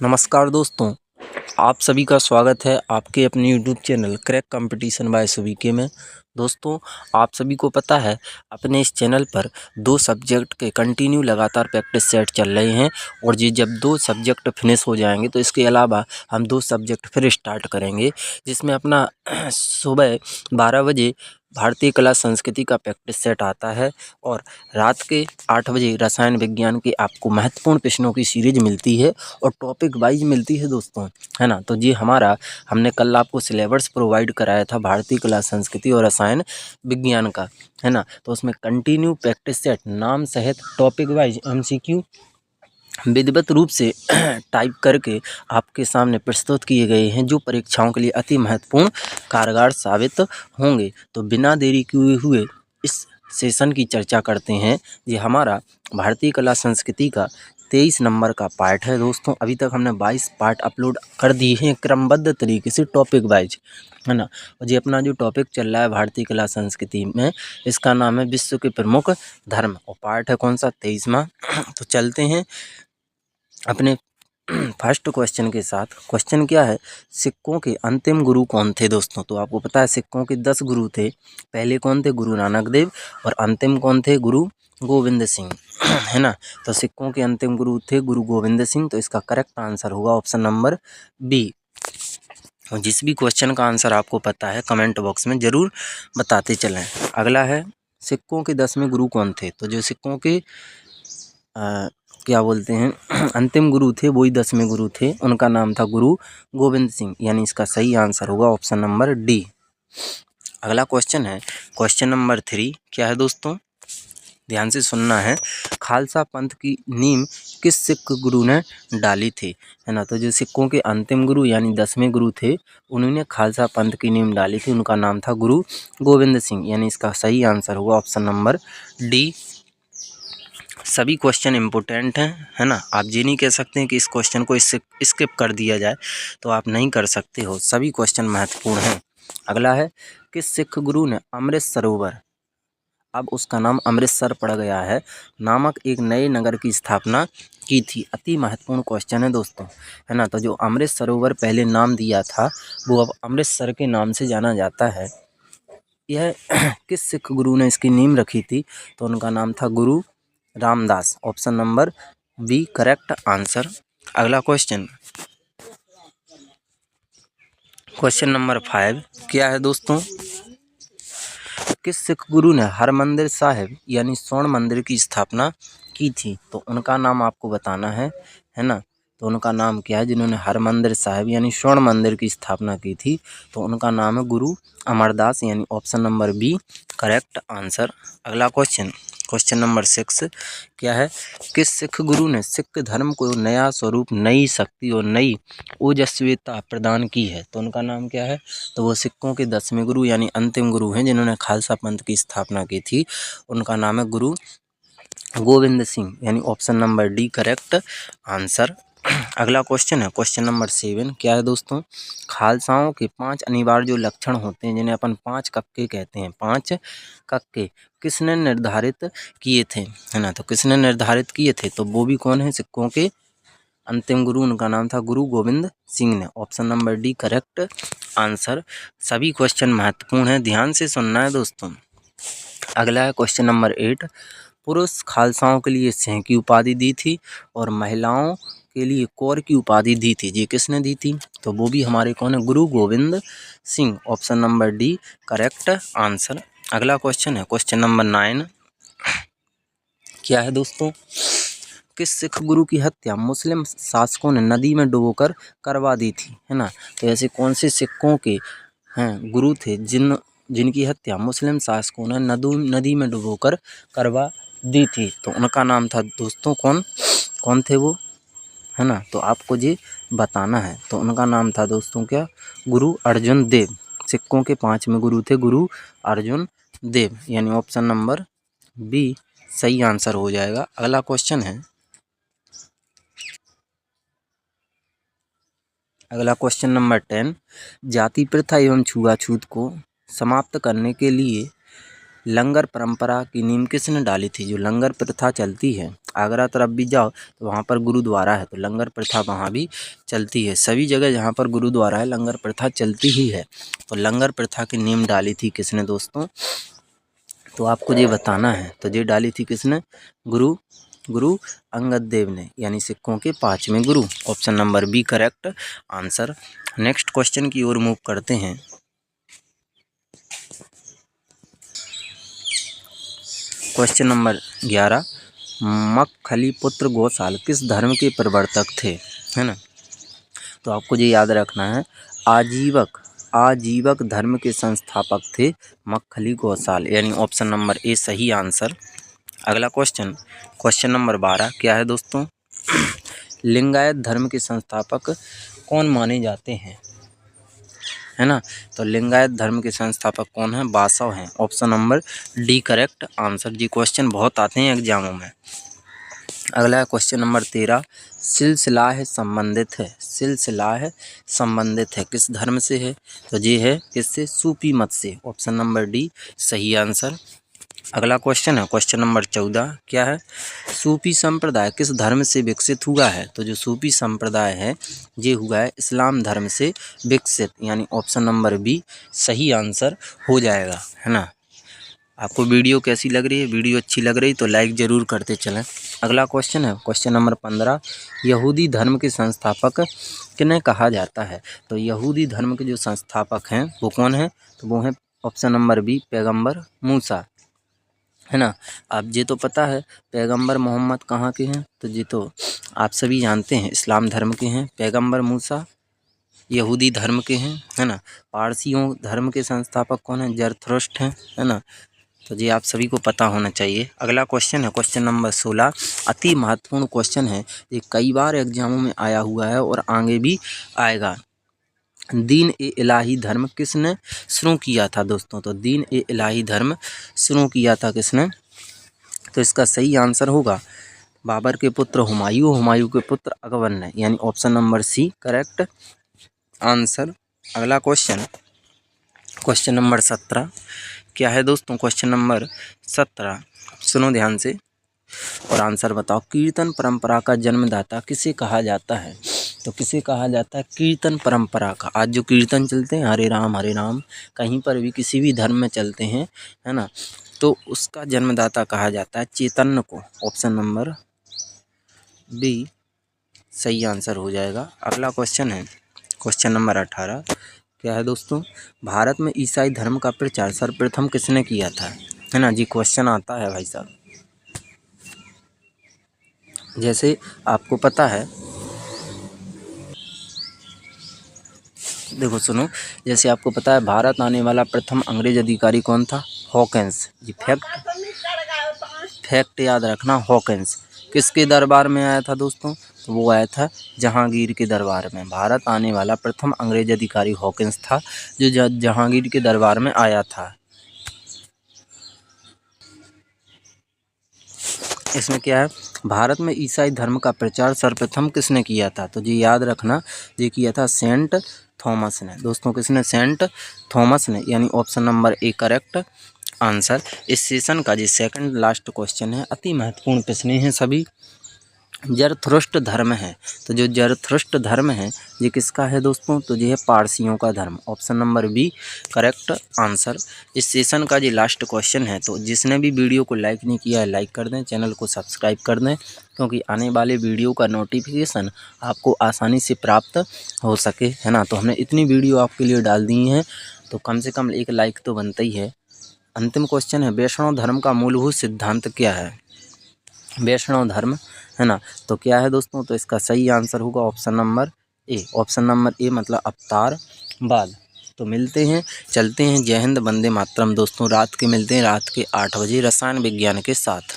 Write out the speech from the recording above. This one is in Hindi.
नमस्कार दोस्तों, आप सभी का स्वागत है आपके अपने YouTube channel crack competition by सुबीके में। दोस्तों, आप सभी को पता है अपने इस चैनल पर 2 सब्जेक्ट के कंटिन्यू लगातार प्रैक्टिस सेट चल रहे हैं और ये जब 2 सब्जेक्ट फिनिश हो जाएंगे तो इसके अलावा हम 2 सब्जेक्ट फिर स्टार्ट करेंगे, जिसमें अपना सुबह 12 बजे भारतीय कला संस्कृति का प्रैक्टिस सेट आता है और रात के 8 बजे रसायन विज्ञान के आपको महत्वपूर्ण प्रश्नों की सीरीज मिलती है और टॉपिक वाइज मिलती है दोस्तों, है ना। तो ये हमने कल आपको सिलेबस प्रोवाइड कराया था भारतीय कला संस्कृति और रसायन विज्ञान का, है ना। तो उसमें कंटिन्यू प्रैक्टिस सेट नाम सहित टॉपिक वाइज एमसीक्यू विधिवत रूप से टाइप करके आपके सामने प्रस्तुत किए गए हैं, जो परीक्षाओं के लिए अति महत्वपूर्ण कारगर साबित होंगे। तो बिना देरी किए हुए इस सेशन की चर्चा करते हैं। ये हमारा भारतीय कला संस्कृति का 23 नंबर का पार्ट है दोस्तों। अभी तक हमने 22 पार्ट अपलोड कर दिए हैं क्रमबद्ध तरीके से टॉपिक वाइज, है ना। और ये अपना जो टॉपिक चल रहा है भारतीय कला संस्कृति में, इसका नाम है विश्व के प्रमुख धर्म और पार्ट है कौन सा, 23वां। तो चलते हैं अपने फर्स्ट क्वेश्चन के साथ। क्वेश्चन क्या है, सिक्कों के अंतिम गुरु कौन थे दोस्तों। तो आपको पता है सिक्कों के 10 गुरु थे। पहले कौन थे, गुरु नानक देव, और अंतिम कौन थे, गुरु गोविंद सिंह, है ना। तो सिक्कों के अंतिम गुरु थे गुरु गोविंद सिंह। तो इसका करेक्ट आंसर होगा ऑप्शन नंबर बी। और जिस भी क्वेश्चन का आंसर आपको पता है कमेंट बॉक्स में ज़रूर बताते चलें। अगला है, सिक्कों के 10वें गुरु कौन थे। तो जो सिक्कों के क्या बोलते हैं अंतिम गुरु थे, वही 10वें गुरु थे, उनका नाम था गुरु गोविंद सिंह, यानी इसका सही आंसर होगा ऑप्शन नंबर डी। अगला क्वेश्चन है क्वेश्चन नंबर 3। क्या है दोस्तों, ध्यान से सुनना है। खालसा पंथ की नींव किस सिख गुरु ने डाली थी, है ना। तो जो सिखों के अंतिम गुरु यानी 10वें गुरु थे, उन्होंने खालसा पंथ की नींव डाली थी, उनका नाम था गुरु गोविंद सिंह, यानी इसका सही आंसर होगा ऑप्शन नंबर डी। सभी क्वेश्चन इम्पोर्टेंट हैं, है ना। आप ये नहीं कह सकते हैं कि इस क्वेश्चन को स्किप कर दिया जाए, तो आप नहीं कर सकते हो, सभी क्वेश्चन महत्वपूर्ण हैं। अगला है, किस सिख गुरु ने अमृत सरोवर, अब उसका नाम अमृतसर पड़ गया है, नामक एक नए नगर की स्थापना की थी। अति महत्वपूर्ण क्वेश्चन है दोस्तों, है ना। तो जो अमृत सरोवर पहले नाम दिया था, वो अब अमृतसर के नाम से जाना जाता है। यह किस सिख गुरु ने इसकी नींव रखी थी, तो उनका नाम था Guru Ramdas, option number B correct answer. अगला क्वेश्चन, क्वेश्चन नंबर 5। क्या है दोस्तों, किस सिख गुरु ने हरमंदिर साहिब यानी स्वर्ण मंदिर की स्थापना की थी। तो उनका नाम आपको बताना है ना। तो उनका नाम क्या है, जिन्होंने हरमंदिर साहिब यानी स्वर्ण मंदिर की स्थापना की थी। तो उनका नाम है गुरु अमरदास, यानी option number B correct answer. अगला क्वेश्चन, क्वेश्चन नंबर 6। क्या है, किस सिख गुरु ने सिख धर्म को नया स्वरूप, नई शक्ति और नई ओजस्वीता प्रदान की है। तो उनका नाम क्या है, तो वो सिखों के 10वें गुरु यानी अंतिम गुरु हैं, जिन्होंने खालसा पंथ की स्थापना की थी। उनका नाम है गुरु गोविंद सिंह, यानी option number D correct answer. अगला क्वेश्चन है क्वेश्चन नंबर 7। क्या है दोस्तों, खालसाओं के 5 अनिवार्य जो लक्षण होते हैं, जिन्हें अपन 5 कक्के कहते हैं, 5 कक्के किसने निर्धारित किए थे, है ना। तो किसने निर्धारित किए थे, तो वो भी कौन है, सिखों के अंतिम गुरु, उनका नाम था गुरु गोविंद सिंह ने, option number D correct answer. सभी क्वेश्चन महत्वपूर्ण हैं, ध्यान से सुनना है दोस्तों। अगला है क्वेश्चन नंबर 8। पुरुष खालसाओं के लिए सिंह की उपाधि दी थी और महिलाओं के लिए कौर की उपाधि दी थी, ये किसने दी थी, तो वो भी हमारे कौन है, गुरु Govind Singh, option number D correct answer. अगला क्वेश्चन है क्वेश्चन नंबर 9। क्या है दोस्तों, किस सिख गुरु की हत्या मुस्लिम शासकों ने नदी में डुबोकर करवा दी थी, है ना। तो ऐसे कौन से सिखों के गुरु थे जिनकी हत्या मुस्लिम शासकों ने नदी में डुबोकर करवा दी थी। तो उनका नाम था दोस्तों कौन कौन थे वो, है ना। तो आपको ये बताना है। तो उनका नाम था दोस्तों क्या, गुरु अर्जुन देव। सिखों के 5वें गुरु थे गुरु अर्जुन देव, यानी ऑप्शन नंबर बी सही आंसर हो जाएगा। अगला क्वेश्चन है, अगला क्वेश्चन नंबर 10। जाति प्रथा एवं छुआछूत को समाप्त करने के लिए लंगर परंपरा की नींव किसने डाली थी? जो लंगर प्रथा चलती है, आगरा तरफ भी जाओ तो वहाँ पर गुरुद्वारा है, तो लंगर प्रथा वहाँ भी चलती है। सभी जगह जहाँ पर गुरुद्वारा है लंगर प्रथा चलती ही है। तो लंगर प्रथा की नींव डाली थी किसने दोस्तों? तो आपको ये बताना है। तो ये डाली थी किसने? गुरु अंगद देव ने, यानी सिखों के 5वें गुरु। Option number B correct answer. Next question की ओर मूव करते हैं। क्वेश्चन नंबर 11, मक्खलीपुत्र गोसाल किस धर्म के प्रवर्तक थे? है ना, तो आपको ये याद रखना है, आजीवक धर्म के संस्थापक थे मक्खली गोसाल, यानी ऑप्शन नंबर ए सही आंसर। अगला क्वेश्चन नंबर 12 क्या है दोस्तों? लिंगायत धर्म के संस्थापक कौन माने जाते हैं? है ना, तो लिंगायत धर्म के संस्थापक कौन है? बासव हैं। Option number D correct answer. जी क्वेश्चन बहुत आते हैं एग्जामों में। अगला क्वेश्चन नंबर 13, सिलसिलाह संबंधित है किस धर्म से है? तो ये है किससे? सूफी मत से। ऑप्शन नंबर डी सही आंसर। अगला क्वेश्चन है क्वेश्चन नंबर 14 क्या है? सूफी संप्रदाय किस धर्म से विकसित हुआ है? तो जो सूफी संप्रदाय है ये हुआ है इस्लाम धर्म से विकसित, यानी ऑप्शन नंबर बी सही आंसर हो जाएगा। है ना, आपको वीडियो कैसी लग रही है? वीडियो अच्छी लग रही तो लाइक ज़रूर करते चलें। अगला क्वेश्चन है क्वेश्चन नंबर 15, यहूदी धर्म के संस्थापक किन्हें कहा जाता है? तो यहूदी धर्म के जो संस्थापक हैं वो कौन है? तो वो हैं ऑप्शन नंबर बी पैगंबर मूसा। है ना, आप ये तो पता है पैगंबर मोहम्मद कहाँ के हैं? तो ये तो आप सभी जानते हैं इस्लाम धर्म के हैं। पैगंबर मूसा यहूदी धर्म के हैं। है ना, पारसियों धर्म के संस्थापक कौन हैं? जरथुस्त्र हैं। है ना, तो ये आप सभी को पता होना चाहिए। अगला क्वेश्चन है क्वेश्चन नंबर 16, अति महत्वपूर्ण क्वेश्चन है, ये कई बार एग्जामों में आया हुआ है और आगे भी आएगा। दीन ए इलाही धर्म किसने शुरू किया था दोस्तों? तो दीन ए इलाही धर्म शुरू किया था किसने? तो इसका सही आंसर होगा बाबर के पुत्र हुमायूं के पुत्र अकबर ने, यानी option number C correct answer. अगला क्वेश्चन नंबर 17 क्या है दोस्तों? क्वेश्चन नंबर 17 सुनो ध्यान से और आंसर बताओ। कीर्तन परंपरा का जन्मदाता किसे कहा जाता है? तो किसे कहा जाता है? कीर्तन परंपरा का। आज जो कीर्तन चलते हैं हरे राम कहीं पर भी किसी भी धर्म में चलते हैं, है ना, तो उसका जन्मदाता कहा जाता है चैतन्य को। ऑप्शन नंबर बी सही आंसर हो जाएगा। अगला क्वेश्चन है क्वेश्चन नंबर 18 क्या है दोस्तों? भारत में ईसाई धर्म का प्रचार सर्वप्रथम किसने किया था? है ना, जी क्वेश्चन आता है भाई साहब। जैसे आपको पता है, देखो सुनो, जैसे आपको पता है भारत आने वाला प्रथम अंग्रेज अधिकारी कौन था? हॉकिंस। जी फैक्ट याद रखना, हॉकिंस। किसके दरबार में आया था दोस्तों? तो वो आया था जहांगीर के दरबार में। भारत आने वाला प्रथम अंग्रेज अधिकारी हॉकिंस था जो जहांगीर के दरबार में आया था। इसमें क्या है? भारत में ईसाई धर्म का प्रचार सर्वप्रथम किसने किया था? तो जी याद रखना, ये किया था सेंट थॉमस ने। दोस्तों किसने? सेंट थॉमस ने, यानी option number A correct answer. इस सेशन का जी सेकंड लास्ट क्वेश्चन है, अति महत्वपूर्ण प्रश्न हैं सभी। जरथुस्त्र धर्म है, तो जो जरथुस्त्र धर्म है ये किसका है दोस्तों? तो ये है पारसियों का धर्म। Option number B correct answer. इस सेशन का ये लास्ट क्वेश्चन है, तो जिसने भी वीडियो को लाइक नहीं किया है लाइक कर दें, चैनल को सब्सक्राइब कर दें, क्योंकि आने वाले वीडियो का नोटिफिकेशन आपको आसानी से प्राप्त हो सके। है ना, तो हमने इतनी वीडियो आपके लिए डाल दी हैं, तो कम से कम एक लाइक तो बनता ही है। अंतिम क्वेश्चन है, वैष्णव धर्म का मूलभूत सिद्धांत क्या है? वैष्णव धर्म, है ना, तो क्या है दोस्तों? तो इसका सही आंसर होगा option number A. Option number A मतलब अवतारवाद। तो मिलते हैं, चलते हैं। जय हिंद, वंदे मातरम दोस्तों। रात के मिलते हैं रात के 8 बजे रसायन विज्ञान के साथ।